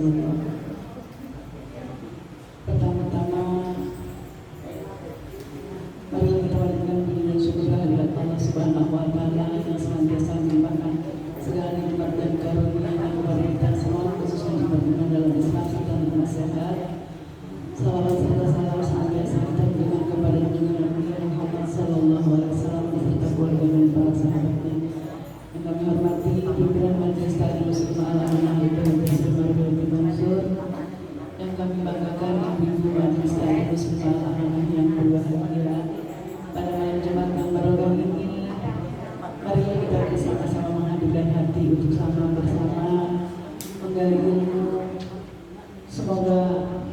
Rasulullah. Pertama-tama, mari kita panjatkan puji dan syukur kehadirat Allah Subhanahu wa Ta'ala yang senantiasa melimpahkan segala nikmat dan karunia-Nya kepada kita semua, khususnya umat iman dalam Islam serta nikmat sehat. Salawat serta salam senantiasa kita berikan kepada junjungan Nabi Muhammad Sallallahu Alaihi Wasallam beserta keluarga dan para sahabatnya. Yang kami hormati pimpinan Majelis Taklim Muslim Al-Amanah IPB Sumar bin Mansur, yang kami banggakan ibu-ibu Majelis Taklim Muslim Al-Amanah yang berbahagia. Pada malam Jumat yang barokah ini, mari kita bersama-sama menghadirkan hati untuk sama bersama menggali ilmu. Semoga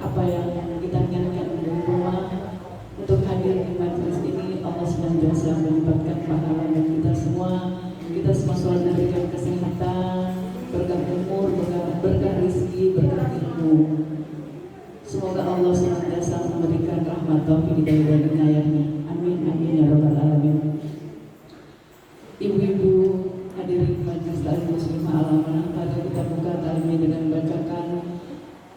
apa yang kita niatkan dari rumah untuk hadir di majelis ini, Allah senantiasa melimpahkan pahala bagi kita semua. Kita semua selalu diberikan kesehatan, berkah umur, berkah rezeki, berkah ilmu. Semoga Allah senantiasa memberikan rahmat taufik hidayah dan inayahnya. Amin amin ya rabbal alamin. Ibu-ibu hadirin majelis taklim muslim Al-Amanah, mari kita buka taklimnya dengan membacakan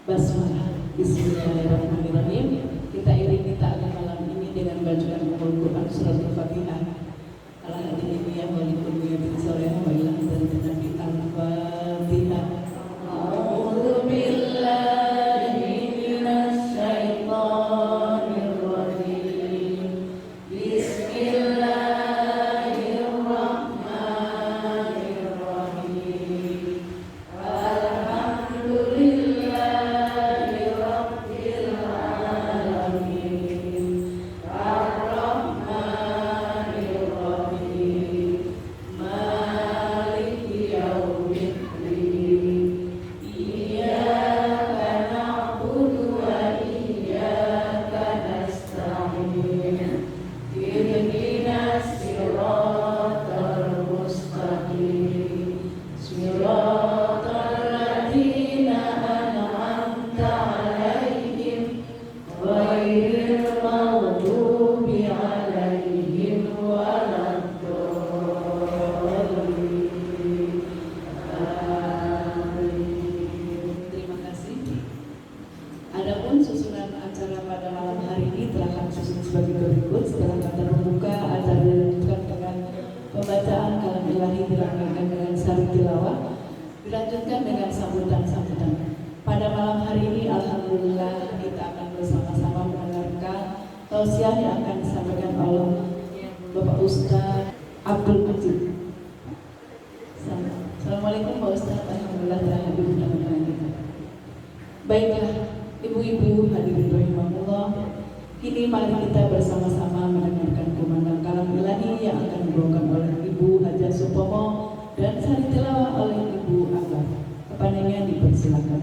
basmalah. Bismillahirrahmanirrahim. Kita iringi taklim malam ini dengan bacaan Al-Quran surat Al-Fatihah. Al-Fatihah dilanjutkan dengan sambutan-sambutan. Pada malam hari ini, alhamdulillah kita akan bersama-sama mendengarkan tausiah yang akan disampaikan oleh Bapak Ustaz Abdul Majid. Assalamualaikum Pak Ustaz, alhamdulillah telah hadir di tengah-tengah kita. Baiklah, ibu-ibu hadirin rahimahullah, kini mari kita bersama-sama mendengarkan kumandang kalam ilahi yang akan dibawakan oleh Ibu Hajah Supomo dan sari tilawah oleh Ibu Akbar. Kepadanya dipersilakan.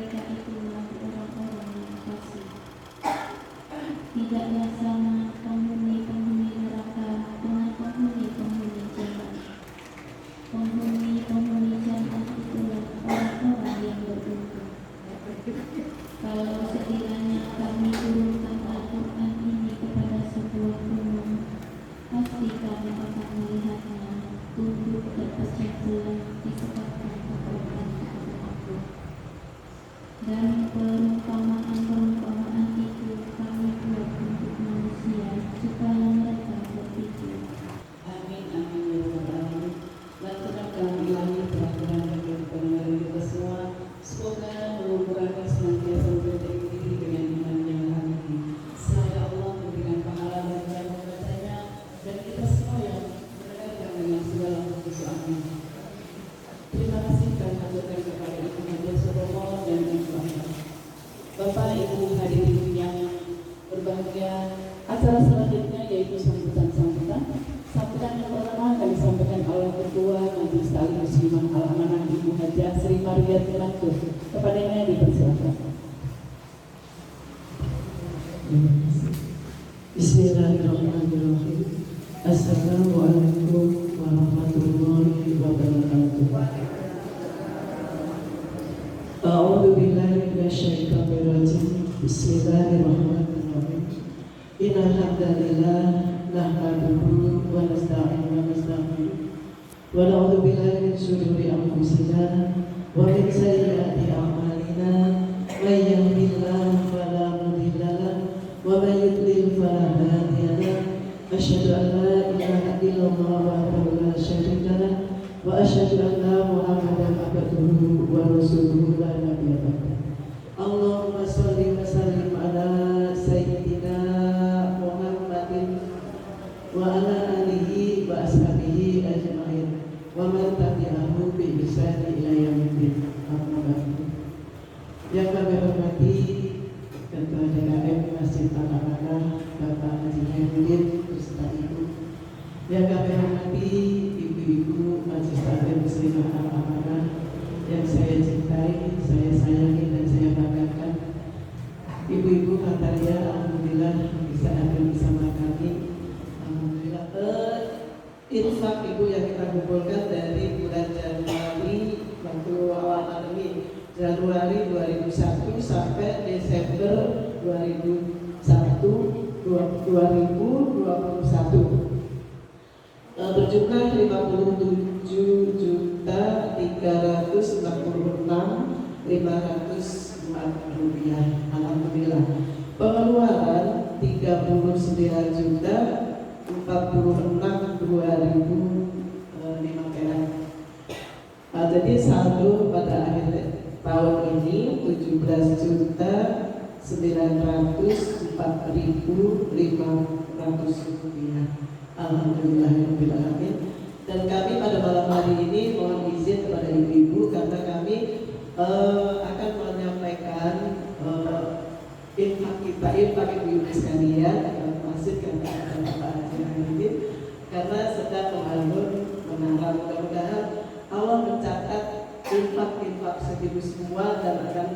mereka itulah orang-orang yang fasik. Tidaklah sama penghuni-penghuni neraka dengan penghuni-penghuni jannah. Penghuni-penghuni jannah itulah orang-orang yang beruntung. Kalau sekiranya kami turunkan Al-Quran ini kepada sebuah gunung, pasti kami akan melihatnya tunduk terpecah belah disebabkan kekuatan kepada aku. Dan perumpamaan-perumpamaan itu kami buat untuk manusia supaya mereka berpikir. Amin, amin, ya Rabbal Alamin. Lantunan kami ilahi peraturan bagi pendengar kita semua. Semoga mengurangi senantiasa memperbaiki diri dengan iman yang hakiki. Semoga Allah memberikan pahala bagi yang membacanya dan kita semua yang mendengarkan dengan segala khusus. Amin. Terima kasih kami haturkan kepada Ibu Hajar Sodomo dan Ibu Ahmad. Bapak Ibu hadirin yang berbahagia, acara selanjutnya yaitu sambutan. Sambutan yang pertama kami sampaikan oleh Ketua Majelis Ta'lim Muslimah Al-Amanah Ibu Hajah Sri Mariyati Mansur. Kepadanya dipersilakan. Bismillahirrahmanirrahim. Assalamualaikum warahmatullahi wabarakatuh. A'udzu billahi minasyaitonir rajim. Bismillahirrahmanirrahim. Innal hamdalillah nahmaduhu wa nasta'inuhu wa nastaghfiruh wa na'udzu billahi min shururi anfusina wa min sayyiati a'malina. May yahdihillahu fala mudilla lahu wa may yudlil fala hadiya lahu. Asyhadu an la ilaha illallah wahdahu la syarika lahu wa asyhadu anna Muhammadan abduhu wa rasuluhu la nabiyya ba'dahu. Allahumma shalli wa sallim ala sayyidina Muhammadin wa ala alihi wa ashabihi ajma'in wa man tabi'ahu bi ihsani ila yaumil amma ba'du. Yang kami hormati Ketua DKM Masjid Al-Amanah Bapak Haji Hairudin beserta Ibu. Yang kami hormati ibu-ibu Majelis Ta'lim Muslimah Al-Amanah yang saya cintai, saya sayangi dan saya banggakan. Ibu-ibu Kataria, alhamdulillah bisa ada bersama kami. Alhamdulillah. Infak ibu yang kita kumpulkan dari bulan Januari waktu awal pandemi, Januari 2001 sampai Desember 2021 berjumlah 57.366.504 rupiah. Alhamdulillah. Pengeluaran 39.046.205 perak. Jadi saldo pada akhir tahun ini 17.904.500 rupiah. Alhamdulillahirabbil alamin. Dan kami pada malam hari ini mohon izin kepada ibu-ibu karena kami akan menyampaikan infak kita, infak ibu-ibu sekalian masjid kata Bapak Haji Hairudin karena sedang membangun menara. Mudah-mudahan Allah mencatat infak-infak segitu semua dan akan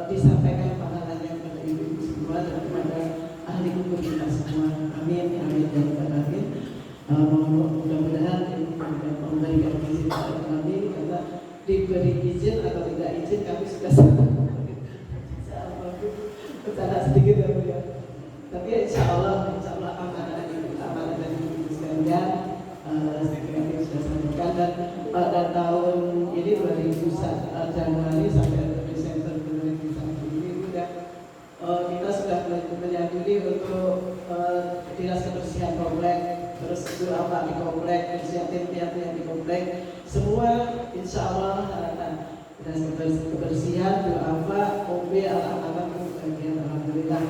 disampaikan pahalanya kepada ibu-ibu semua dan kepada ahli hukum kita semua. Amin, amin, ya rabbal alamin. Mudah-mudahan ini memberikan izin kepada kami karena diberi izin atau tidak izin kami sudah bercanda sedikit ya Bu ya. Tapi insya Allah amanah dari ibu sekalian kami sudah sampaikan. Dan pada tahun ini 2001 Januari sampai Desember 2021 ini kita sudah menyadari untuk dinas kebersihan komplek, terus itu apa di komplek, inisiatif tiap-tiap di komplek, semua insya Allah dinas kebersihan, doa, OB, alat-alat bagian. Alhamdulillah.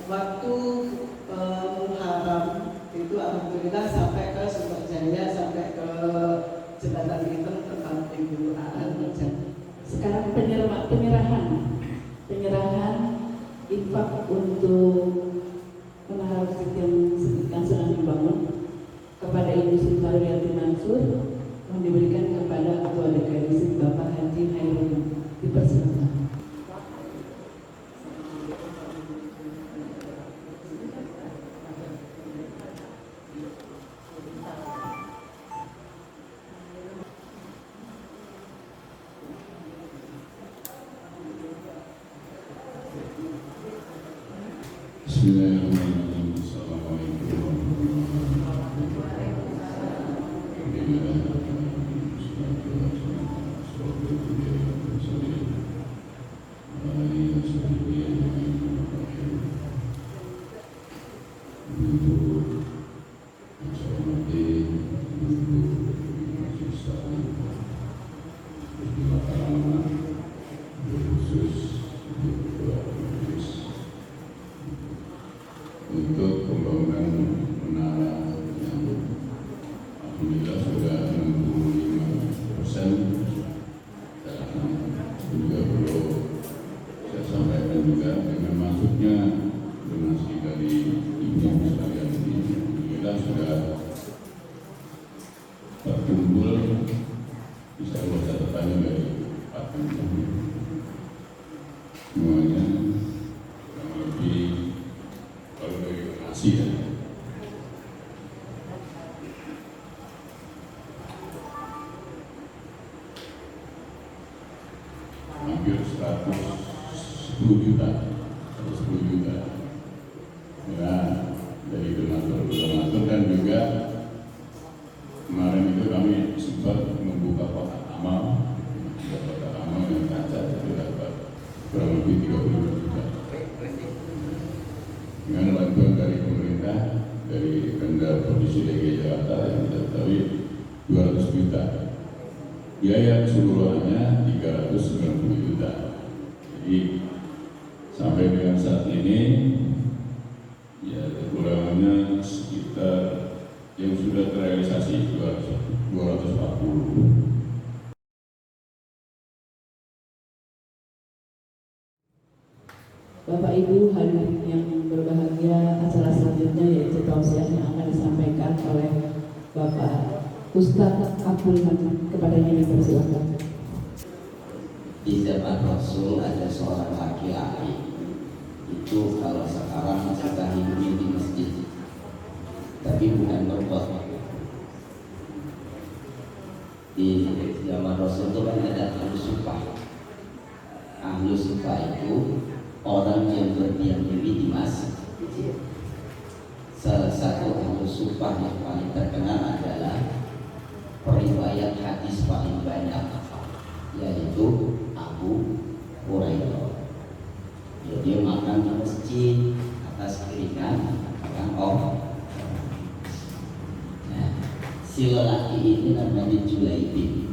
Waktu Muharram itu alhamdulillah sampai ke Sumberjaya, sampai ke Jembatan Pinter tempat Ibu Aan. Sekarang penyerahan infak untuk menara masjid yang sedang dibangun kepada Ibu Sri Mariyati Mansur yang diberikan kepada Ketua DKM Bapak Haji Hairudin. Dipersilakan. Bismillahirrahmanirrahim. Assalamualaikum warahmatullahi untuk pembangunan menara yang alhamdulillah sudah 65%. Dan juga perlu saya sampaikan juga dengan masuknya donasi dari ibu sekalian ini, alhamdulillah sudah terkumpul, bisa Allah catatannya dari Pak Menteri semuanya yang lebih kalau dari donasi ya. Hampir 110 juta, 110 juta. Ya, dari donatur dan juga kemarin itu kami sempat membuka kotak amal, yang kaca itu dapat kurang lebih 30 juta. Dengan bantuan dari pemerintah, dari Pemda Provinsi DKI Jakarta yang kita ketahui 200 juta. Biaya keseluruhannya 390 juta. Jadi sampai dengan saat ini ya kekurangannya sekitar yang sudah terrealisasi 240. Bapak Ibu hadirin yang berbahagia, acara selanjutnya yaitu tausiah yang akan disampaikan oleh Bapak Ustadz Abdul Hamid. Kepadanya dipersilakan. Di zaman Rasul ada seorang laki-laki itu kalau sekarang sudah hidupnya di masjid, tapi bukan berbuat. Di zaman Rasul itu kan ada ahlu sufah. Ahlu sufah itu orang yang berdiam diri di masjid. Salah satu ahlu sufah yang paling terkenal adalah periwayat hadis paling banyak, yaitu Abu Hurairah. Dia makan di masjid atas piringan makan orang. Nah, si lelaki ini namanya Julaibib.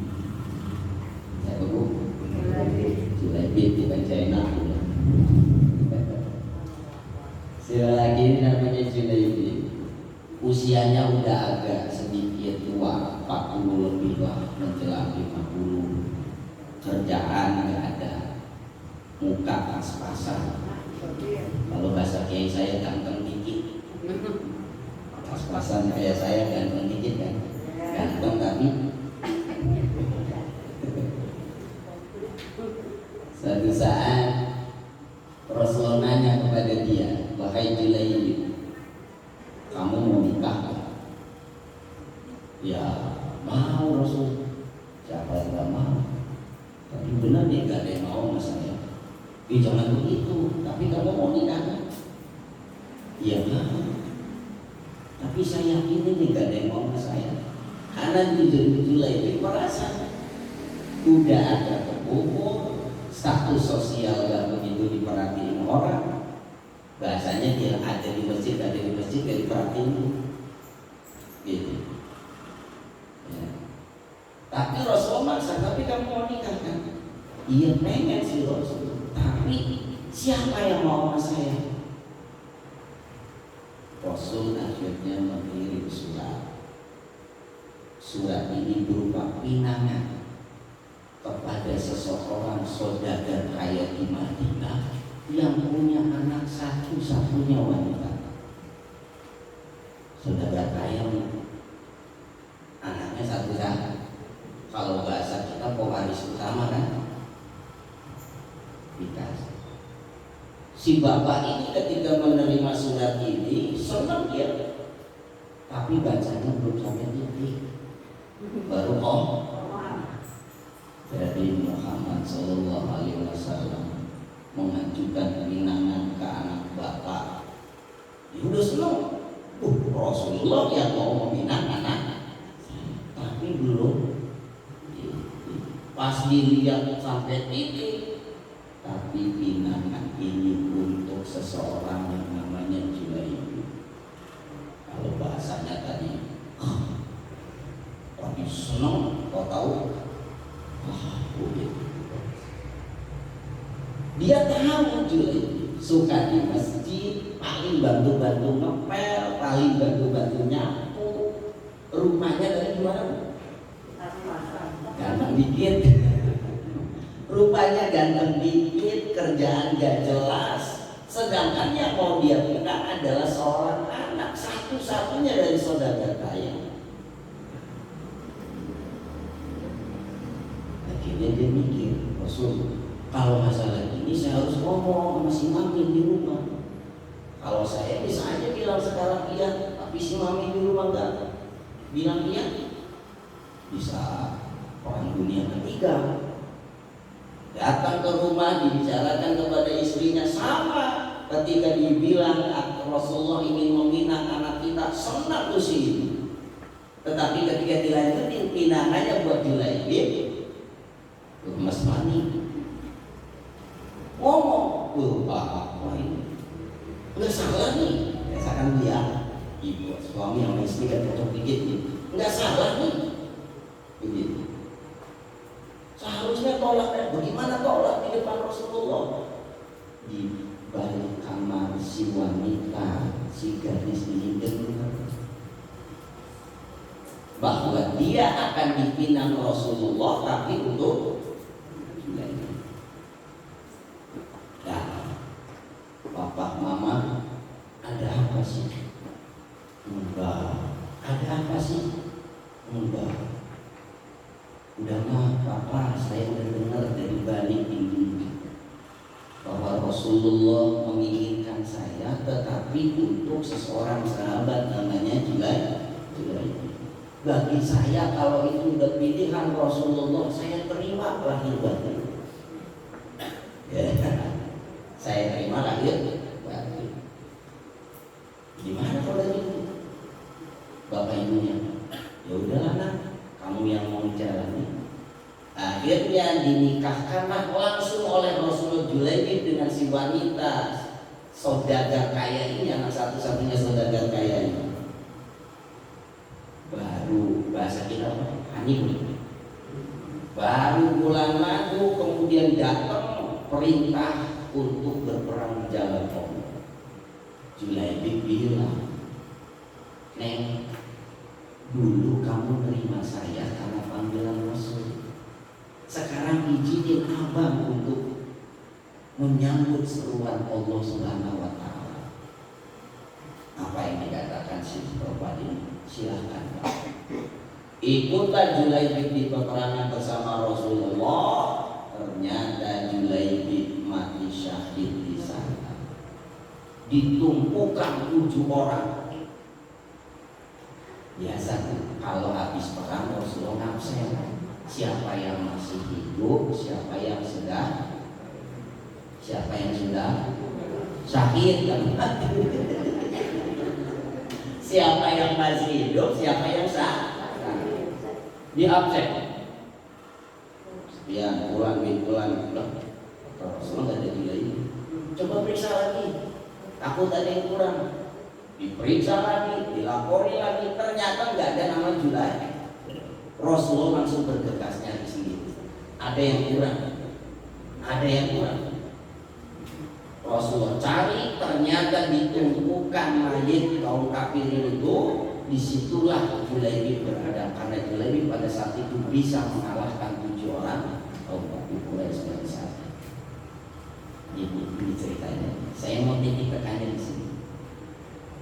Siapa bu? Julaibib dibaca enak. Si lelaki ini namanya Julaibib. Usianya udah agak sedikit tua, 40 lebih lah, menjelang 50. Kerjaan nggak ada, muka pas-pasan. Kalau bahasa kiai saya ganteng dikit, pas-pasan kayak saya ganteng dikit kan, ganteng tapi suatu saat Rasul nanya kepada dia, wahai Julaibib, kamu mau nikah kan? Ya mau Rasul. Siapa yang gak mau? Tapi benar dia gak ada yang mau sama saya. Jangan begitu. Tapi kamu mau nikah kan? Iya mau. Tapi saya yakin ini gak ada yang mau sama saya. Karena jujur itu merasa udah ada kebobol, status sosial gak begitu diperhatiin orang. Bahasanya dia ada di masjid gak diperhatiin gitu. Ya. Tapi Rasul maksa, tapi kamu mau nikah kan? Iya pengen si Rasul, tapi siapa yang mau sama saya? Rasul akhirnya mengirim surat. Surat ini berupa pinangan kepada seseorang saudagar kaya di Madinah yang punya anak satu-satunya wanita. Saudagar kaya anaknya satu-satu. Kalau bahasa kita pewaris utama kan, dikasih. Si bapak ini ketika menerima surat ini senang dia, tapi bacanya belum sampai titik, baru Jadi Muhammad Sallallahu Alaihi Wasallam mengajukan pinangan ke anak bapak. Ya udah senang, Rasulullah yang mau meminang anak, tapi belum. Pas dilihat sampai titik, tapi pinangan ini untuk seseorang yang namanya Julaibib. Kalau bahasanya tadi, lagi senang, kau tahu? Dia tahu Julaibib suka di masjid, paling bantu-bantu ngepel, paling bantu-bantu nyapu. Rumahnya dari mana? Ganteng dikit. Rupanya ganteng dikit, kerjaan gak jelas. Sedangkan yang mau dia pindah adalah seorang anak satu-satunya dari saudara kaya. Akhirnya dia mikir, Rasul, kalau masalah ini saya harus ngomong sama si mami di rumah. Kalau saya bisa aja bilang sekarang iya, tapi si mami di rumah enggak bilang iya, bisa orang dunia ketiga datang ke rumah, dibicarakan kepada istrinya. Sama ketika dibilang Rasulullah ingin meminang anak kita, senang tuh sih. Tetapi ketika dilanjutin pinangannya buat Julaibib, Mas Mani ngomong, apa ini? Nggak salah nih, biasakan dia ibu suami sama istri kan cocok dikit nih, nggak salah nih, begitu. Seharusnya tolak, bagaimana tolak di depan Rasulullah? Di balik kamar si wanita, si gadis ini dengar bahwa dia akan dipinang Rasulullah, tapi untuk Julaibib. Ya, Bapak Mama, ada apa sih? Enggak. Ada apa sih? Enggak. Udah mah Papa, saya udah dengar dari balik ini bahwa Rasulullah menginginkan saya, tetapi untuk seseorang sahabat namanya Julaibib. Bagi saya kalau itu udah pilihan Rasulullah, saya terima lahir batin. Ya, saya terima lahir batin. Gimana kalau gitu? Bapak ibunya, ya udahlah nak, kamu yang mau jalani. Akhirnya dinikahkanlah langsung oleh Rasulullah Julaibib dengan si wanita saudagar kaya ini, anak satu-satunya saudagar kaya ini. Baru bahasa kita honeymoon. Baru bulan madu kemudian datang perintah untuk berperang di jalan Allah. Julaibib bilang, Neng, dulu kamu terima saya karena panggilan Rasul. Sekarang izinin abang untuk menyambut seruan Allah Subhanahu wa Ta'ala. Apa yang dikatakan si perempuan ini? Silahkan. Ikutlah Julaibib di peperangan bersama Rasulullah. Ternyata Julaibib mati syahid di sana. Ditumpukan 7 orang. Biasa tuh kalau habis perang Rasulullah ngabsen. Siapa yang masih hidup, siapa yang sudah syahid kan? Siapa yang masih hidup, siapa yang sah, di absen. Ya, bulan. Rasulullah nggak ada juga ini. Coba periksa lagi, takut ada yang kurang. Diperiksa lagi, dilapori lagi, ternyata nggak ada nama Julaibib. Rasulullah langsung bergegasnya di sini. Ada yang kurang. Rasulullah cari, ternyata ditumpukan mayit kaum kafir itu. Disitulah Julaibib berada, karena Julaibib pada saat itu bisa mengalahkan 7 orang kaum kafir Quraisy pada saat itu. Ini ceritanya. Saya mau titik tekannya di sini.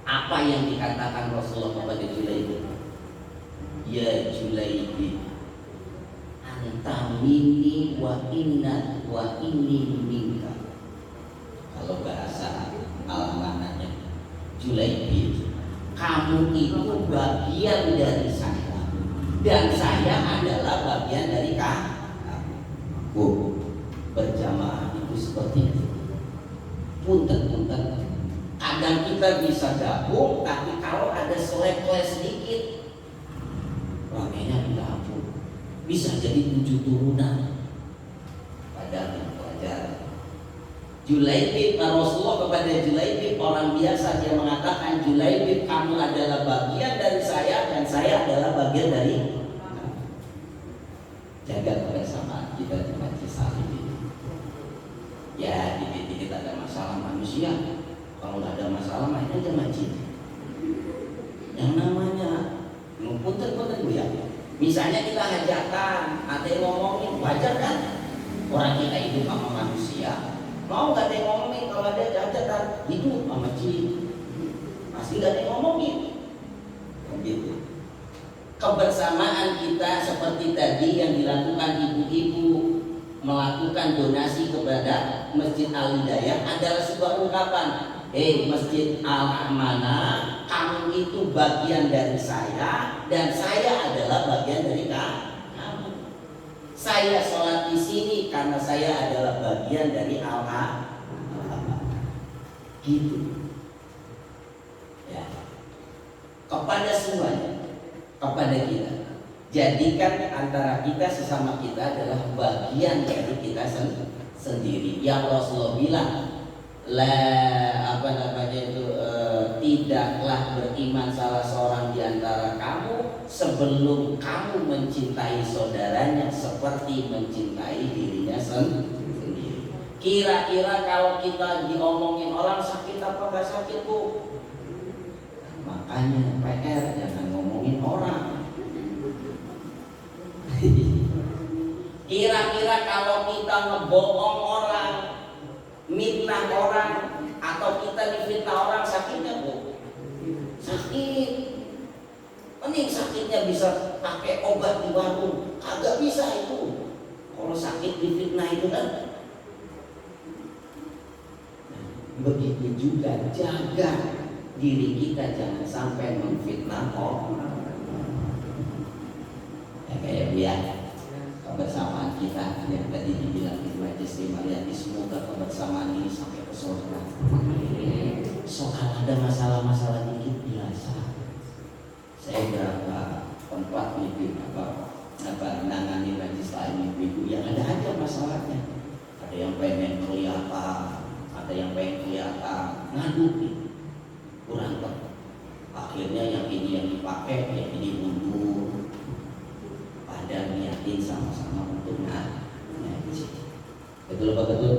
Apa yang dikatakan Rasulullah kepada Julaibib? Ya Julaibib, anta minni wa wa inni minka. Kalau bahasa Al-Mananya Julaibib, kamu itu bagian dari saya dan saya adalah bagian dari kamu. Berjamaah itu seperti itu. Punten-punten. Kadang kita bisa gabung, tapi kalau ada selek-selek sedikit, ramainya digabung. Bisa jadi 7 turunan. Padahal yang pelajaran. Julaibib, Rasulullah kepada Julaibib, orang biasa, dia mengatakan, Julaibib, kamu adalah bagian dari saya dan saya adalah bagian dari kamu. Jaga kebersamaan kita di majelis salim ini. Ya, dikit-dikit ada masalah manusia. Kalau nggak ada masalah, main aja masjid. Yang namanya punten-punten Bu ya. Misalnya kita hajatan, ada yang ngomongin, wajar kan? Orang kita hidup sama manusia. Mau nggak ada yang ngomongin kalau ada hajatan, hidup sama masjid. Pasti nggak ada yang ngomongin. Begitu. Kebersamaan kita seperti tadi yang dilakukan ibu-ibu melakukan donasi kepada Masjid Al-Hidayah adalah sebuah ungkapan, Masjid Al-Amanah, kamu itu bagian dari saya dan saya adalah bagian dari kamu. Saya sholat di sini karena saya adalah bagian dari Al-Amanah. Gitu. Ya. Kepada semuanya, kepada kita. Jadikan antara kita sesama kita adalah bagian dari kita sendiri. Yang Rasulullah bilang, tidaklah beriman salah seorang di antara kamu sebelum kamu mencintai saudaranya seperti mencintai dirinya sendiri. Kira-kira kalau kita diomongin orang sakit apa nggak sakit Bu? Makanya PR jangan ngomongin orang. Kira-kira kalau kita ngebohong orang, mitnah orang, atau kita difitnah orang, sakitnya Bu? Sakit. Mending sakitnya bisa pakai obat di warung, kagak bisa itu. Kalau sakit difitnah itu kan. Begitu juga jaga diri kita jangan sampai memfitnah orang. Ya kayak dia kebersamaan kita yang tadi dibilang di Majelis Mariati, semoga kebersamaan ini sampai ke surga. Soal ada masalah-masalah dikit biasa. Saya berapa tempat menangani majelis lain ibu yang ada aja masalahnya. Ada yang pengen kelihatan, ada yang pengen kelihatan, ngadu kurang tepat. Akhirnya yang ini yang dipakai, yang ini mundur. Dan niatin sama-sama untuk ngaji. Betul apa betul?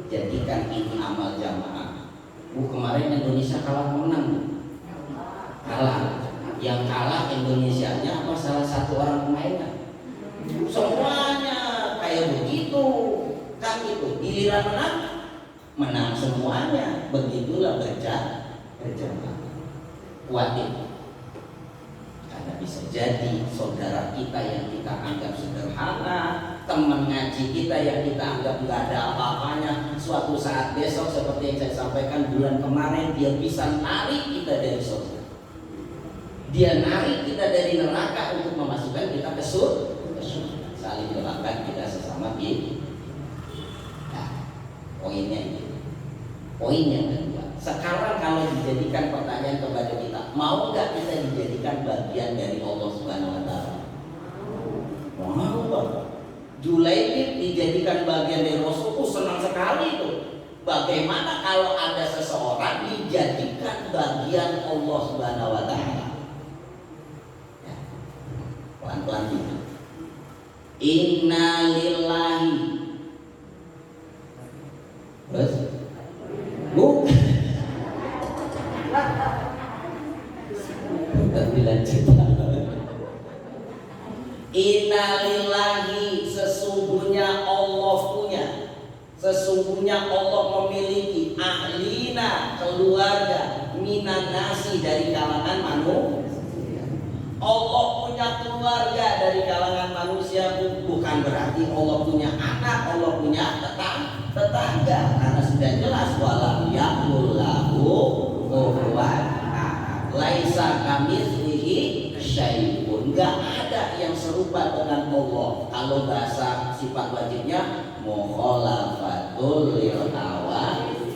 Jadikan ini amal jamaah. Kemarin Indonesia kalah menang. Kalah. Yang kalah Indonesianya apa salah satu orang pemainnya? Semuanya kayak begitu. Kan itu giliran menang semuanya. Begitulah berjamaah. Kuatin. Karena bisa jadi saudara kita yang kita anggap sederhana, teman ngaji kita yang kita anggap nggak ada apa-apanya, suatu saat besok seperti yang saya sampaikan bulan kemarin, dia bisa narik kita dari surga. Dia narik kita dari neraka untuk memasukkan kita ke surga. Saling doakan kita sesama kita. Nah, poinnya itu. Poin yang kedua. Sekarang kalau dijadikan pertanyaan kepada kita, mau nggak kita dijadikan bagian dari Allah Subhanahu Wa Taala? Mau nggak? Julaibib dijadikan bagian dari Rasulullah, senang sekali itu. Bagaimana kalau ada seseorang dijadikan bagian Allah Subhanahu Wa Taala? Ya. Pelan-pelan gitu. Inna lillahi. Terus? Bukan. Innalillahi, sesungguhnya Allah punya, sesungguhnya Allah memiliki ahlina, keluarga, minan nasi, dari kalangan manusia. Allah punya punya keluarga dari kalangan manusia, bukan berarti Allah punya anak, Allah punya tetangga, karena sudah jelas walam yakul lahu kufuwan ahad. Laisa kamitslihi syai'un, enggak ada yang serupa dengan Allah. Kalau bahasa sifat wajibnya mukhalafatul lil awamir.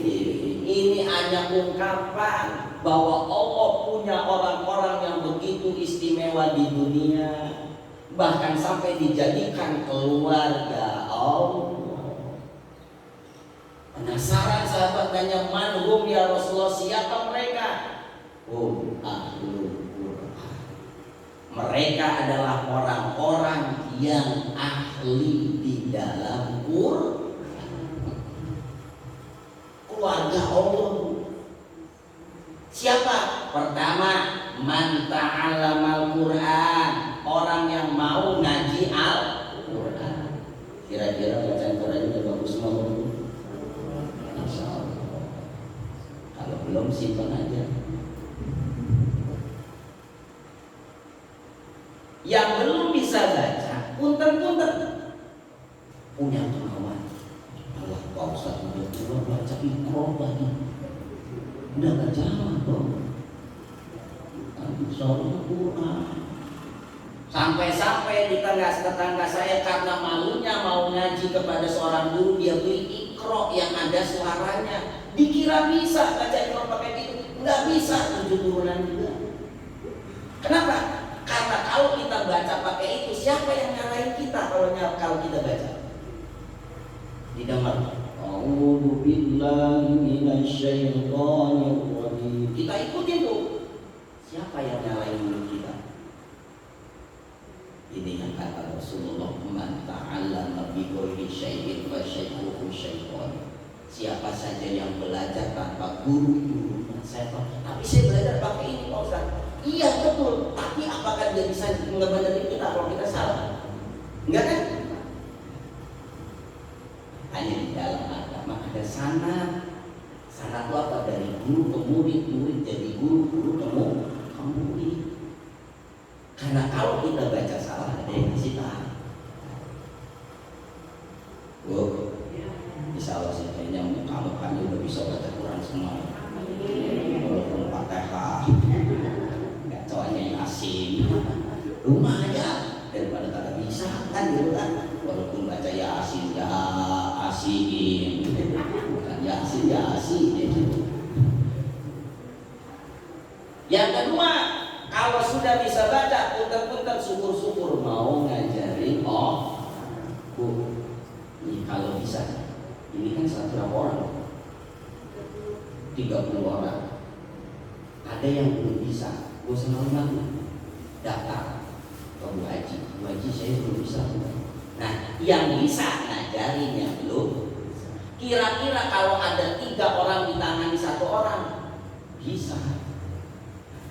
Ini hanya ungkapan bahwa Allah punya orang-orang yang begitu istimewa di dunia, bahkan sampai dijadikan keluarga Allah. Penasaran sahabat tanya, manhum ya Rasulullah, siapa mereka? Ahlul Quran. Mereka adalah orang-orang yang ahli di dalam Quran. Keluarga Allah. Siapa? Pertama, man ta'allamal Quran, orang yang mau ngaji Al-Quran. Kira-kira bacaan Quran udah bagus semua belum? Insya Allah. Kalau belum simpan aja. Yang belum bisa baca, punten-punten, punya kemauan. Allah, Pak Ustaz udah tua baca Iqra lagi. Udah gak jalan dong. Soalnya Quran. Sampai-sampai di tetangga saya karena malunya mau ngaji kepada seorang guru, dia beli Iqra yang ada suaranya. Dikira bisa baca Iqra pakai itu, nggak bisa 7 turunan juga. Kenapa? Karena kalau kita baca pakai itu, siapa yang nyalain kita kalau kita baca? Didengar. A'udzu billahi minasyaitonir rajim. Kita ikutin tuh. Siapa yang nyalain mulut kita? Ini yang kata Rasulullah, man ta'allama bi ghairi syai'in fa syai'uhu syai'un. Siapa saja yang belajar tanpa guru setan. Tapi saya belajar pakai ini Pak Ustaz. Iya betul, tapi apakah dia bisa ngebenerin kita kalau kita salah? Enggak kan? Hanya di dalam agama ada sanad. Sanad itu apa? Dari guru ke murid, murid jadi guru, guru ke murid. Karena kalau kita baca salah ada yang disita. Insya Allah sih kayaknya kamu udah bisa baca Quran semua. Walaupun Fatihah, nggak cowoknya yang asing, lumayan daripada kagak bisa kan gitu kan. Walaupun baca Yasin ya asin, bukan Yasin ya asin gitu. Yang kedua, kalau sudah bisa baca, punten-punten syukur-syukur mau ngajarin Bu. Ini kalau bisa, ini kan 100 orang, 30 orang. Ada yang belum bisa, gue senang banget. Daftar ke Bu Haji. Bu Haji saya belum bisa. Nah, yang bisa ngajarin yang belum. Kira-kira kalau ada 3 orang ditangani 1 orang, bisa.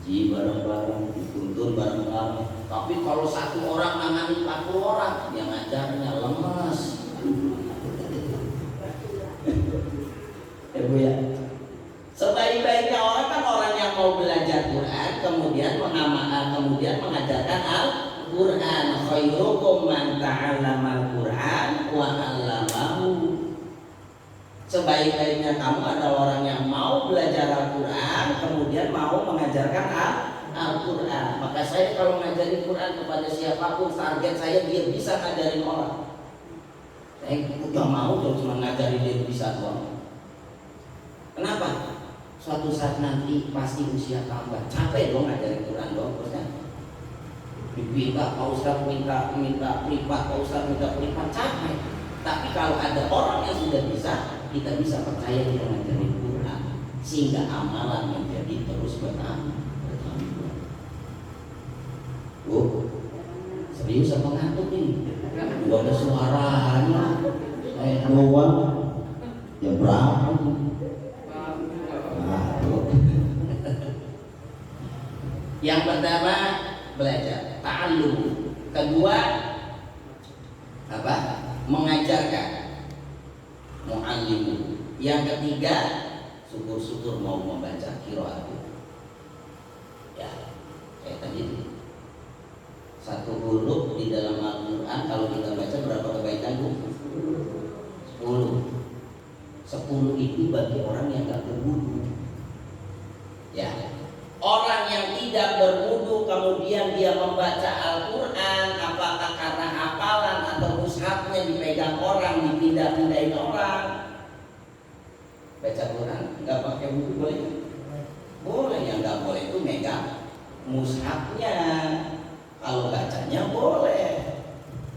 Haji bareng-bareng, dituntun bareng-bareng. Tapi kalau 1 orang nangani 40 orang, yang ngajarnya lemas. Bu ya. Sebaik-baiknya orang kan orang yang mau belajar Quran, kemudian mengajarkan Al-Quran. Khairukum man ta'allamal Quran wa 'allamahu. Sebaik-baiknya kamu adalah orang yang mau belajar Al-Quran, kemudian mau mengajarkan Al-Quran. Maka saya kalau ngajarin Quran kepada siapapun, target saya dia bisa ngajarin orang. Saya udah mau cuma ngajarin dia bisa doang. Kenapa? Suatu saat nanti pasti usia tambah, capek dong ngajarin Quran dong, terusnya dipinta Pak Ustaz minta privat, Pak Ustaz minta privat, capek. Tapi kalau ada orang yang sudah bisa, kita bisa percaya dia ngajarin Quran, sehingga amalan menjadi terus bertambah. Serius apa ngantuk ini? Gak ada suaranya. Doang. Ya berapa? Yang pertama belajar, ta'allum. Kedua apa? Mengajarkan, mu'allimu. Yang ketiga syukur-syukur mau membaca qiraat. Ya, kayak tadi huruf di dalam Al-Quran kalau kita baca berapa kebaikan Bu? 10. 10 itu bagi orang yang gak berwudu. Ya, orang yang tidak berwudu kemudian dia membaca Al-Quran, apakah karena hafalan atau mushafnya dipegang orang, dipindah-pindahin orang. Baca Quran nggak pakai wudu boleh? Boleh. Yang nggak boleh itu megang mushafnya. Kalau bacanya boleh,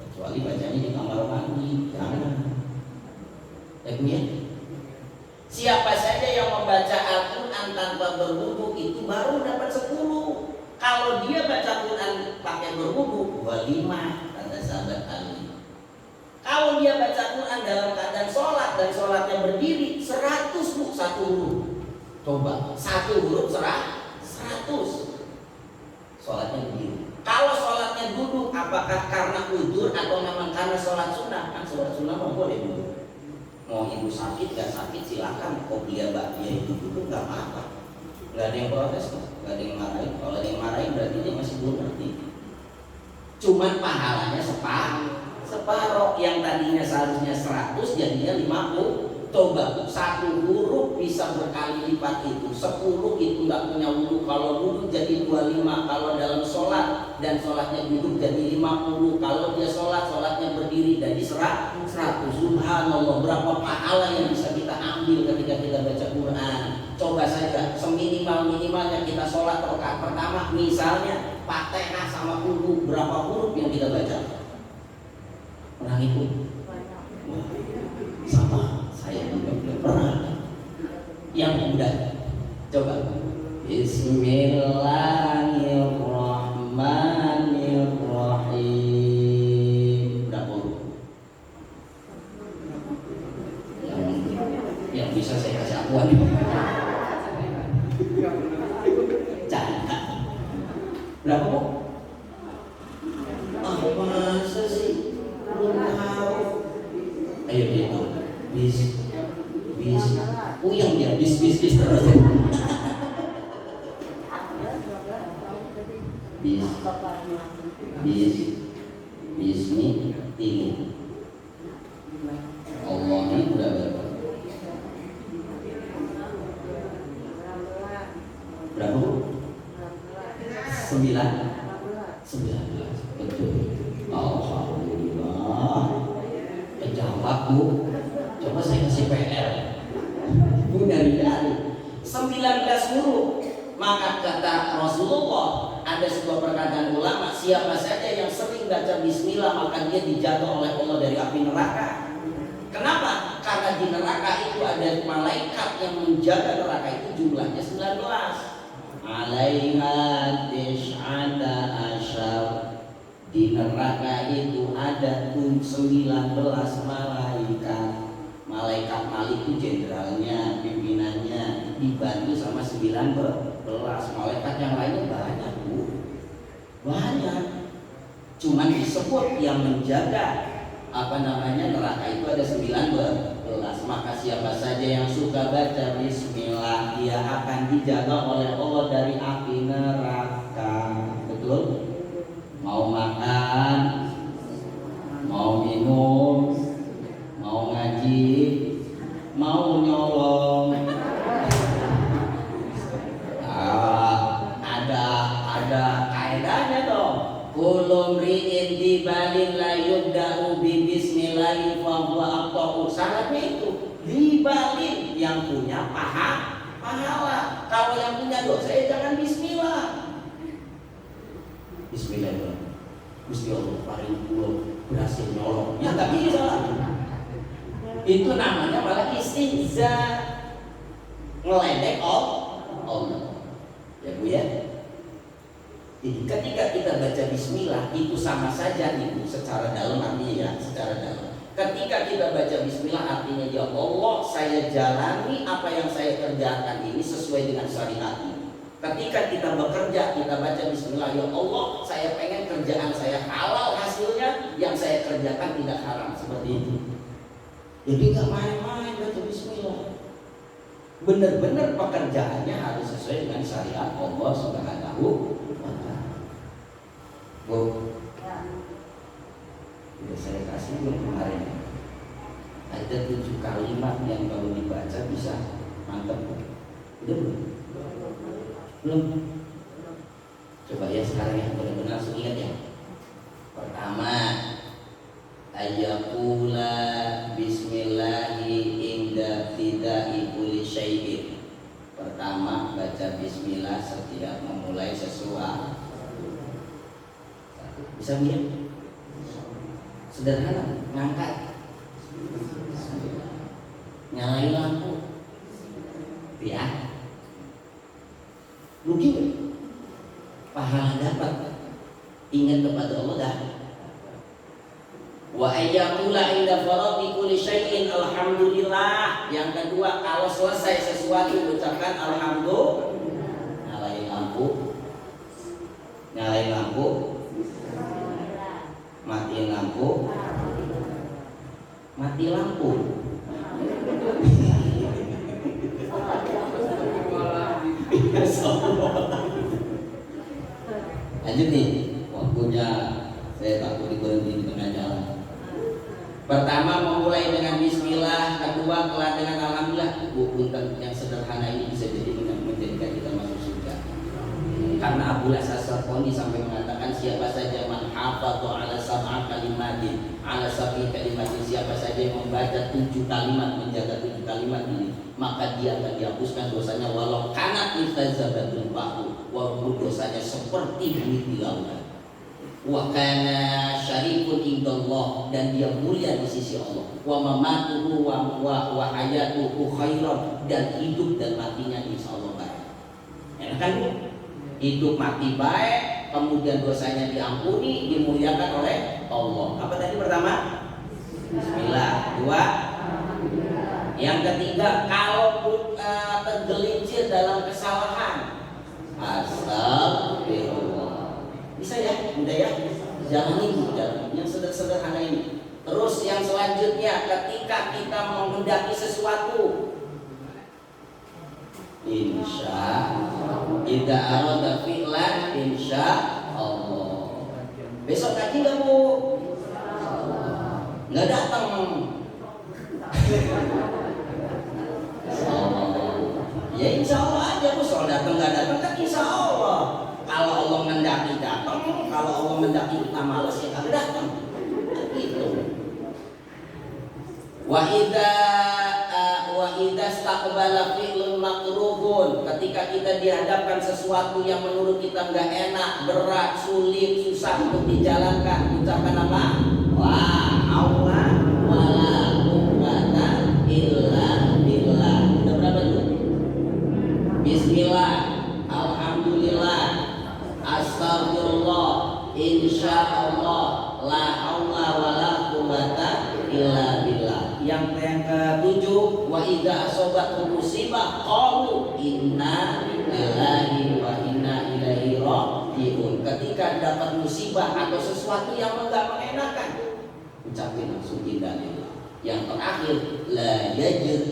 kecuali bacanya di kamar mandi, jangan. Ya. Siapa saja yang membaca Al-Quran tanpa berwudu itu baru dapat 10. Kalau dia baca Quran pakai berwudu, 25 kata sahabat Ali. Kalau dia baca Quran dalam keadaan sholat dan sholatnya berdiri, 100 Bu, 1 huruf. Coba 1 huruf 100. Sholatnya berdiri. Kalau sholatnya duduk, apakah karena udzur atau memang karena sholat sunnah? Kan sholat sunnah mau boleh duduk. Mau ibu sakit gak sakit silakan, qobliyah ba'diyah itu duduk gak apa-apa, gak ada yang protes, gak ada yang marahin. Kalau ada yang marahin berarti dia masih belum ngerti. Cuman pahalanya separuh, yang tadinya seharusnya 100 jadinya 50. Coba 1 huruf bisa berkali lipat itu. 10 itu gak punya wudu, kalau wudu jadi 25. Kalau dalam sholat dan sholatnya duduk jadi 50. Kalau dia sholatnya berdiri jadi 100. Subhanallah, berapa pahala yang bisa kita ambil ketika kita baca Quran. Coba saja seminimal-minimalnya kita sholat rakaat pertama, misalnya Fatihah sama wudu, berapa huruf yang kita baca? Pernah hitung? Sama, saya juga belum pernah. Yang mudah, coba Bismillahirrahmanirrahim. Berapa huruf? Yang bisa saya kasih akuan. Canda. Berapa Bu? Masa sih? Belum tahu. Ayo dihitung. Bis. Uyang dia bis terus. Bismi ini. Allah ini berapa? Berapa? 19. Betul. Alhamdulillah. Kejawab Bu. Coba saya kasih PR. Bu dari 19 huruf. Maka kata Rasulullah, ada sebuah perkataan ulama, siapa saja yang sering baca bismillah maka dia dijaga oleh Allah dari api neraka. Kenapa? Karena di neraka itu ada malaikat yang menjaga neraka itu jumlahnya 19. Alaiha tis'ata asyar. Di neraka itu ada 19 malaikat. Malaikat Malik itu jenderalnya, pimpinannya, dibantu sama 19 malaikat. Yang lainnya banyak Bu, banyak. Cuman disebut yang menjaga neraka itu ada 19. Maka siapa saja yang suka baca bismillah, dia akan dijaga oleh Allah dari api neraka. Betul? Mau makan, mau minum, mau ngaji, mau nyolong, ada kaidahnya dong. Kullu mri'in dibalin la yubda'u bi bismillah fa huwa aqta'u. Syaratnya itu dibalin, yang punya pahala. Kalau yang punya dosa jangan bismillah. Bismillah. Gusti Allah paling pulau berhasil nyolong. Ya nggak bisa. Itu namanya malah istihza, ngeledek Allah. Ya Bu ya. Jadi ketika kita baca bismillah itu sama saja itu secara dalam artinya ya, secara dalam. Ketika kita baca bismillah artinya ya Allah, saya jalani apa yang saya kerjakan ini sesuai dengan syariat ini. Ketika kita bekerja, kita baca bismillah, ya Allah, saya pengen kerjaan saya halal hasilnya, yang saya kerjakan tidak haram, seperti itu. Jadi gak main-main baca bismillah. Benar-benar pekerjaannya harus sesuai dengan syariat Allah Subhanahu wa ta'ala. Bu, kasih belum kemarin. Ada 7 kalimat yang kalau dibaca bisa mantap. Udah belum? Belum. Coba ya sekarang yang benar-benar langsung ingat ya. Pertama, ayyakula bismillahi inda tidai kulli syai'in. Pertama, baca bismillah setiap memulai sesuatu. Bisa lihat? Sederhana, ngangkat, nyalain lampu, ya. Rugi gak? Pahala dapat. Ingat kepada Allah dah. Wa ayyakula inda farati kulli syai'in alhamdulillah. Yang kedua, kalau selesai sesuatu ucapkan alhamdulillah. Nyalain lampu, nyalain lampu, matiin lampu, mati lampu. Lanjut nih, waktunya saya takut berhenti di tengah jalan. Pertama memulai dengan bismillah, kedua kelar dengan alhamdulillah. Punten yang sederhana ini bisa jadi menjadikan kita masuk surga. Karena Abu As-Sarqoni sampai mengatakan siapa saja man hafadha ala sab'a kalimatin, ala sab'i kalimatin, siapa saja yang membaca 7 kalimat, menjaga 7 kalimat ini, maka dia akan dihapuskan dosanya walau kanat mithzabatul bahu, walaupun dosanya seperti bumi di lautan. Wa kana syarifun indallah, dan dia mulia di sisi Allah. Wa mamatuhu wa hayatuhu khairan, dan hidup dan matinya insyaallah baik. Ya kan? Hidup mati baik, kemudian dosanya diampuni, dimuliakan oleh Allah. Apa tadi pertama? Bismillah. Dua. Yang ketiga, kalau tergelincir dalam kesalahan, astagfirullah. Bisa ya, mudah ya. Jangan ini, yang sederhana ini. Terus yang selanjutnya, ketika kita menghendaki sesuatu, insya idza arada fi'lan insya Allah. Besok ngaji nggak Bu? Nggak datang. Ya insya Allah aja Bu, soal datang nggak datang kan insya Allah. Kalau Allah mendaki datang, kalau Allah mendaki kita malas ya kagak datang. Gitu. Wa idza staqbala fi'lun makruhun, ketika kita dihadapkan sesuatu yang menurut kita enggak enak, berat, sulit, susah untuk dijalankan, ucapkan apa? La haula wala quwwata illa billah. Udah berapa tuh? Bismillah, alhamdulillah, astagfirullah, insyaallah, la haula wala quwwata illa billah. Yang ketujuh, wa idza asobat musibah qalu inna lillahi wa inna ilaihi raji'un. Ketika dapat musibah atau sesuatu yang enggak mengenakan, ucapin langsung inna lillahi. Yang terakhir,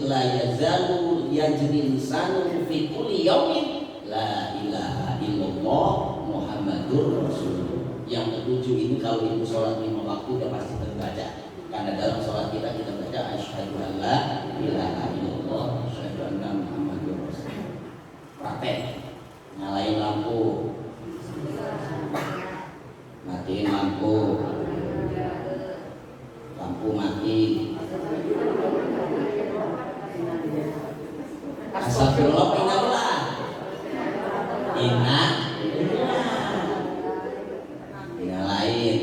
la yazalu yajri lisanu fi kulli yaumin la ilaha illallah muhammadur rasulullah. Yang ketujuh ini kalau ibu sholat 5 waktu udah pasti terbaca. Karena dalam sholat kita baca asyhadu an la ilaha illallah asyhadu anna muhammadur rasulullah. Praktek, nyalain lampu, matiin lampu, lampu mati, astagfirullah, innalillah, nyalain,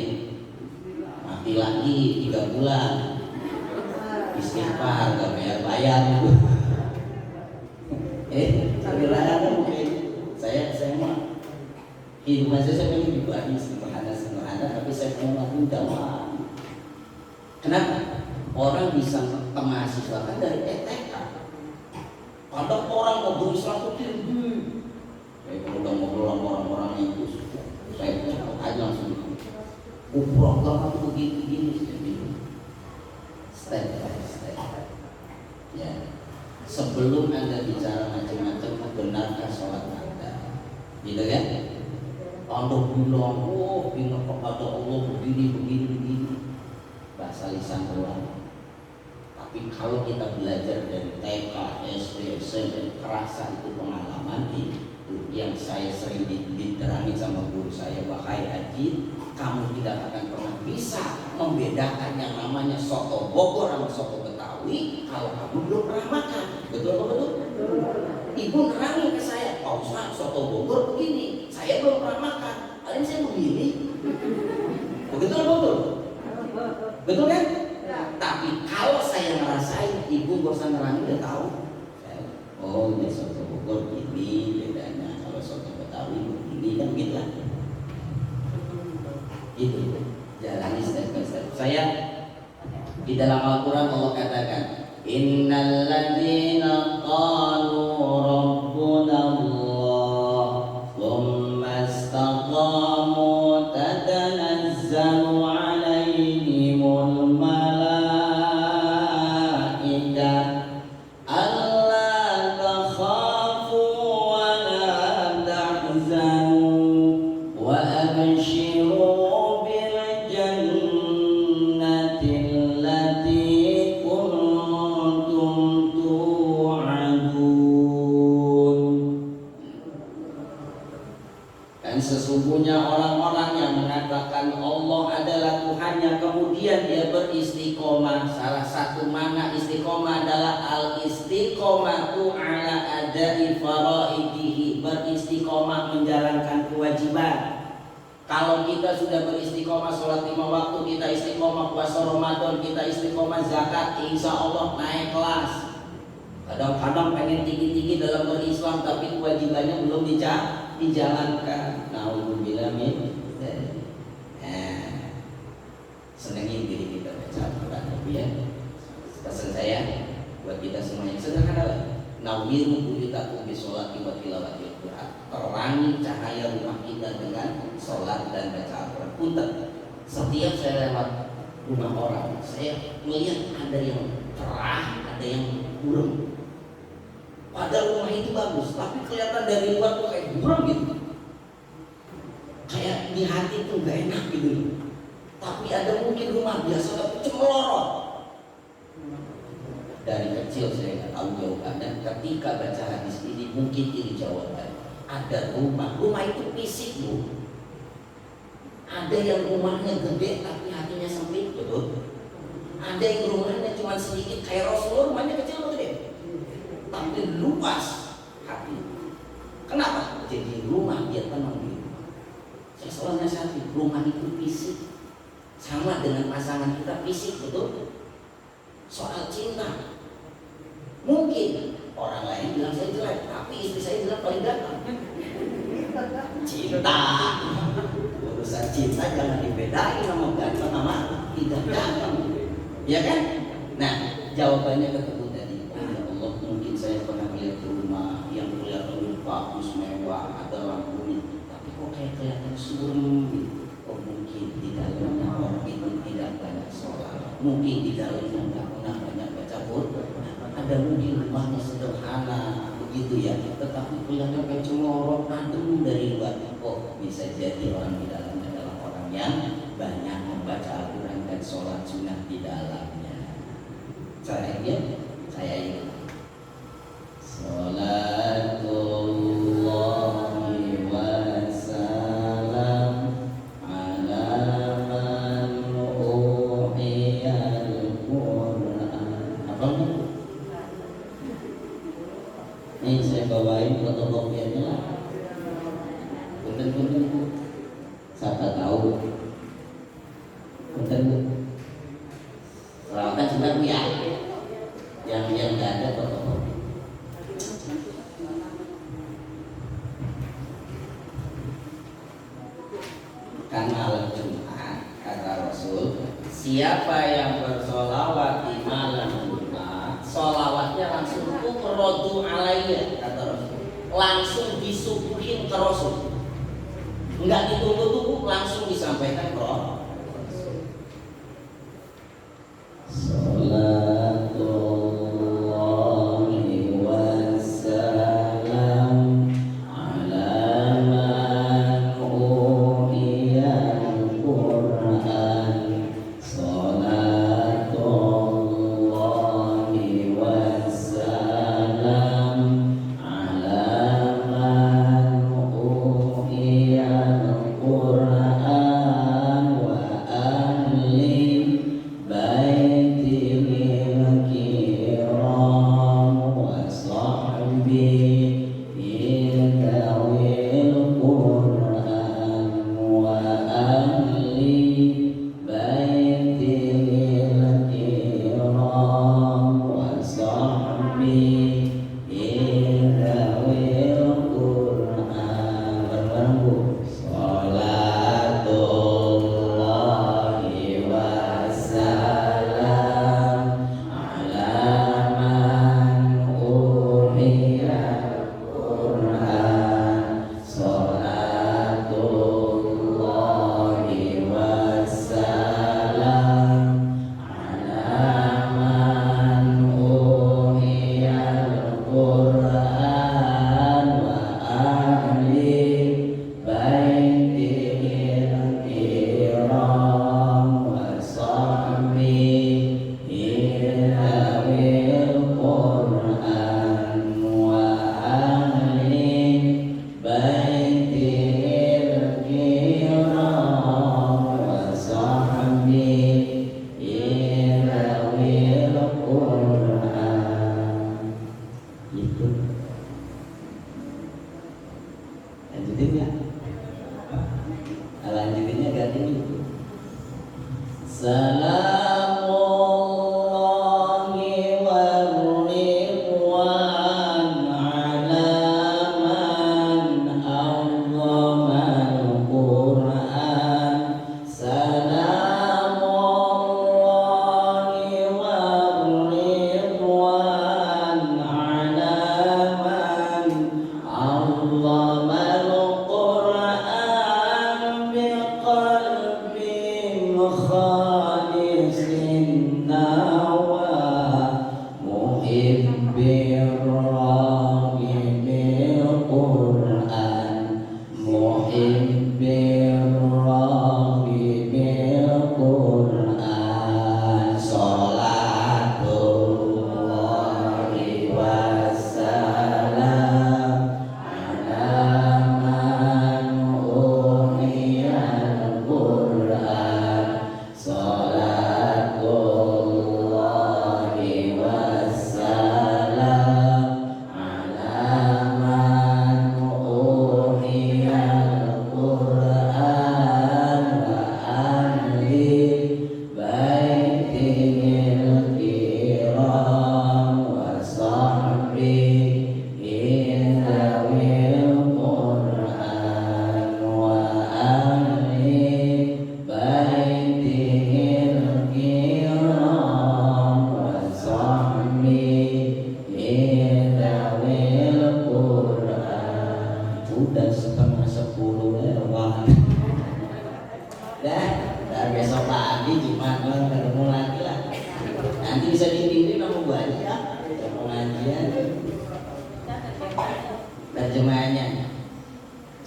mati lagi 3 bulan, istighfar, gak bayar sederhana mungkin. Saya mah hidup saya pengen pribadi sederhana, tapi saya mau ngelakuin dakwah. Kenapa? Orang bisa ke mahasiswa kan dari TK. Kadang orang mau berislam tuh tinggi. Kalau udah ngobrol sama orang-orang itu, saya cepat aja langsung program aku begini step by step. Ya, sebelum Anda bicara macam-macam, benarkah sholat Anda? Gitu kan? Anda bilang, oh ingat kepada Allah begini. bahasa lisan doang. Tapi kalau kita belajar dari TK, SD, SMP, kerasa itu pengalaman itu yang saya sering diterangin sama guru saya, wahai Haji, kamu tidak akan pernah bisa membedakan yang namanya soto Bogor sama soto Betawi kalau kamu belum pernah makan. Betul apa betul? Ibu nerangin ke saya, Pak Ustaz, soto Bogor begini, saya belum pernah makan, paling saya begini. Betul apa betul? Betul kan? Tapi kalau saya ngerasain, ibu gak usah nerangin, udah tahu. Oh, ini soto Bogor gini bedanya, kalau soto Betawi begini, kan gitu lah. Itu jalani step by step. Saya di dalam Al-Quran Allah katakan, Innal ladzina qalu rabbuna Allah thumma istaqamu tatanazzalu alaihimul malaikah alla takhafu wa la tahzanu wa abshiru bil jannati allati kuntum tu'adun. Dan sesungguhnya orang-orang yang mengatakan Allah adalah Tuhannya, kemudian dia beristiqomah. Salah satu makna istiqomah adalah al-istiqomatu ala adai faraidihi, beristiqomah menjalankan kewajiban. Kalau kita sudah beristiqomah sholat 5 waktu, kita istiqomah puasa Ramadan, kita istiqomah zakat, insya Allah naik kelas. Kadang-kadang pengen tinggi-tinggi dalam berislam, tapi kewajibannya belum dijalankan. Nauzubillah min dzalik. Senengin diri kita baca Al-Quran, ya. Pesan saya buat kita semua yang sederhana lah. Nawiru buyutakum bisolati wa tilawatil Quran. Terangi cahaya rumah kita dengan sholat dan baca Al-Quran. Punten, setiap saya lewat rumah orang, saya melihat ada yang cerah, ada yang burem. Padahal rumah itu bagus, tapi kelihatan dari luar tuh kayak burem gitu. Kayak di hati tuh gak enak gitu. Tapi ada mungkin rumah biasa tapi cemerlorot. Dari kecil saya nggak tahu jawabannya. Ketika baca hadis ini mungkin ini jawaban. Ada rumah itu fisik bu. Ada yang rumahnya gede tapi hatinya sempit, betul. Ada yang rumahnya cuma sedikit kayak Rasulullah, rumahnya kecil atau gede, tapi luas hati. Kenapa? Jadi rumah dia tenang di rumah. Saya selalu nasihati, rumah itu fisik. Sama dengan pasangan kita fisik, betul. Soal cinta, mungkin orang lain bilang saya jelek, tapi istri saya bilang paling ganteng. Cinta, urusan cinta jangan dibedain sama ganteng sama tidak ganteng, ya kan? Nah, jawabannya ketemu tadi. Ya Allah, mungkin saya pernah lihat rumah yang kelihatan bagus, mewah, ada lampunya, tapi kok kayak kelihatan suram gitu. Oh, mungkin di dalamnya orang itu tidak banyak sholat, mungkin di dalamnya tidak pernah banyak baca Quran. Ada mungkin rumahnya sederhana begitu ya, tetapi kelihatan kayak cemorot adem dari luar. Oh, bisa jadi orang di dalamnya adalah orang yang banyak membaca Al-Quran dan sholat sunnah di dalamnya. Saya ini Salatullahi wassalam ala man u'iyal Qur'an. Apa itu? Ini saya bawain fotokopiannya lah. Punten siapa tahu. Punten perawatan sebentar bu ya. Yang nggak ada fotokopi. Kan malam Jumat kata Rasul, siapa yang bersolawat di malam Jumat, solawatnya langsung tuqradu alaiya, kata Rasul, langsung disuguhin ke Rasul, nggak ditunggu-tunggu, langsung disampaikan ke Rasul. Salatullahi wassalam ala man u'iyal Qur'an. Salatullahi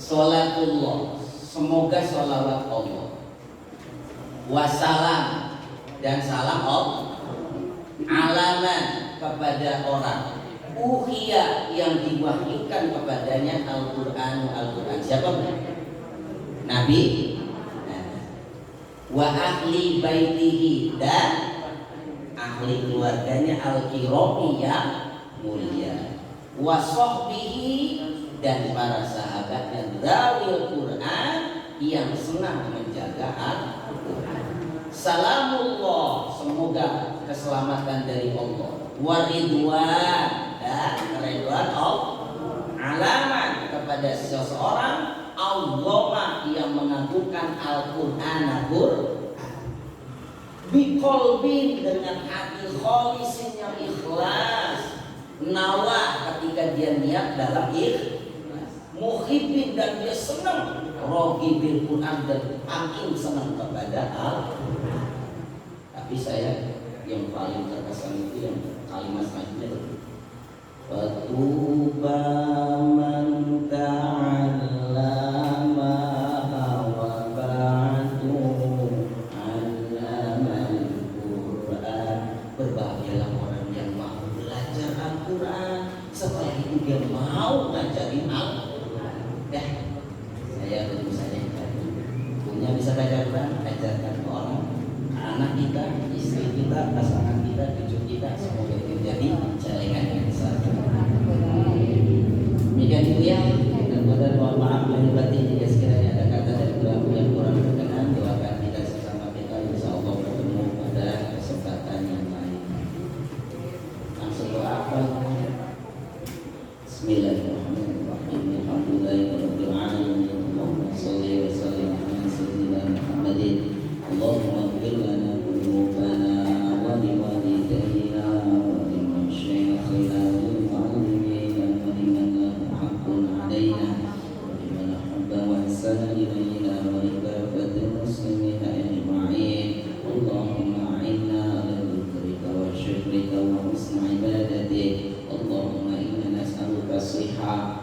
Sholatullah, semoga sholawat Allah, wassalam dan salam Allah, alaman kepada orang, uhiya yang diwahyukan kepadanya Al-Quran. Siapa? Nabi. Wa ahli baitihi, dan ahli keluarganya al-kirami yang mulia, wa sahbihi, dan para sahabatnya dzawil Quran yang senang menjaga Al-Quran. Salamullah, semoga keselamatan dari Allah, waridwan, dan keridhaan Allah, alaman kepada seseorang Allah yang mengagungkan Al-Quran biqolbin, dengan hati kholisin yang ikhlas, nawa ketika dia niat dalam ikhlas, muhibbin, dan dia senang, rogibil Quran, dan makin senang kepada Al-Quran. Tapi saya yang paling terkesan itu yang kalimat selanjutnya, fatuba man ta'allama wa ba'du 'allamal Quran. Berbahagialah orang yang mau belajar Al-Quran, setelah itu dia mau ngajarin Al-Quran. Saya tentu saja punya bisa baca Quran, ajarkan ke orang, anak kita, istri kita, pasangan kita, cucu kita, semoga itu jadi celengan yang besar. Demikian itu ya, dan mohon maaf lahir batin jika sekiranya ada kata dan perilaku yang kurang berkenan. Doakan kita sesama kita, insya Allah bertemu pada kesempatan yang lain. Langsung doa apa?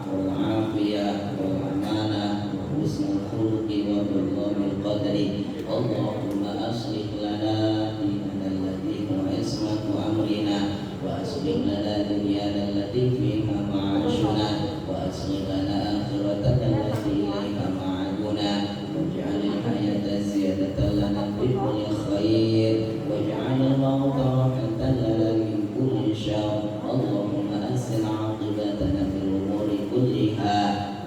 والعافية والأمانة وحسن الخلق ورضا بالقدر. اللهم أصلح لنا ديننا الذي هو عصمة أمرنا، وأصلح لنا دنيانا التي فيها معاشنا، وأصلح لنا آخرتنا التي إليها معادنا، واجعل الحياة زيادة لنا في كل خير، واجعل الموت راحة لنا من كل شر. اللهم أحسن عاقبتنا في الأمور كلها،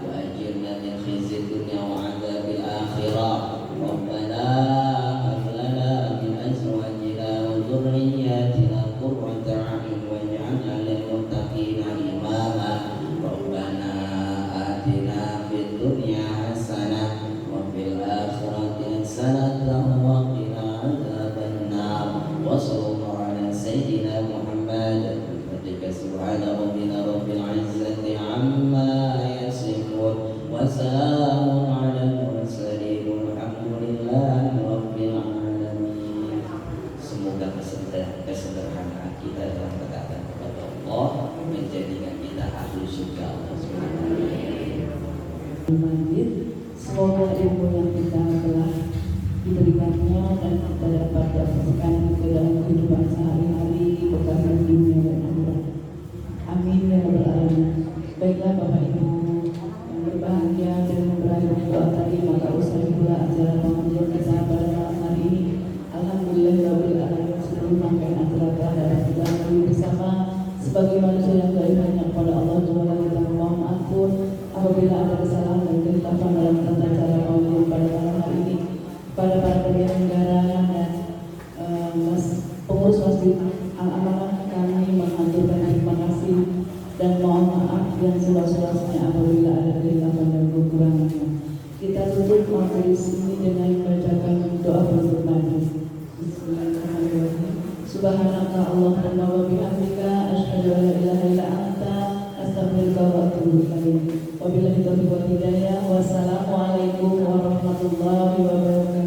وأجرنا من خزي الدنيا وعذاب الآخرة. ربنا هب لنا من أزواجنا وذرياتنا قرة أعين واجعلنا للمتقين إماما. ربنا آتنا في الدنيا حسنة وفي الآخرة حسنة وقنا عذاب النار. وصلى الله على سيدنا محمد. سبحان ربنا رب العزة عما يصفون وسلام على المرسلين والحمد لله رب العالمين. Semoga kesederhanaan kita dalam ketaatan kepada Allah menjadikan kita ahli surga Allah Subhanahu wa taala. Semoga ilmu yang kita telah diberikannya dan kita dapat aplikasikan ke dalam kehidupan sehari-hari berkah dunia dan akhirat. Amin ya rabbal alamin. Baiklah Bapak Ibu yang berbahagia dan berakhir doa tadi, maka usai pula acara pengajian kita pada malam hari ini. Alhamdulillahirabbil alamin. Seluruh rangkaian acara telah kita lalui bersama sebagai manusia yang beriman kepada Allah Ta'ala. Kita mohon ampun apabila ada kesalahan dan kehilafan dalam tata cara pengajian pada malam hari ini. Kepada para penyelenggara dan pengurus masjid Al-Amanah, kami mengaturkan terima kasih dan mohon maaf yang seluas-luasnya apabila ada kehilafan dan kekurangannya. Kita tutup majelis ini dengan membacakan doa penutup majelis. Bismillahirrahmanirrahim. Subhanaka Allahumma wa bihamdika asyhadu an la ilaha illa anta astaghfiruka wa atubu ilaik. Wabillahi taufiq wal hidayah. Wassalamualaikum warahmatullahi wabarakatuh.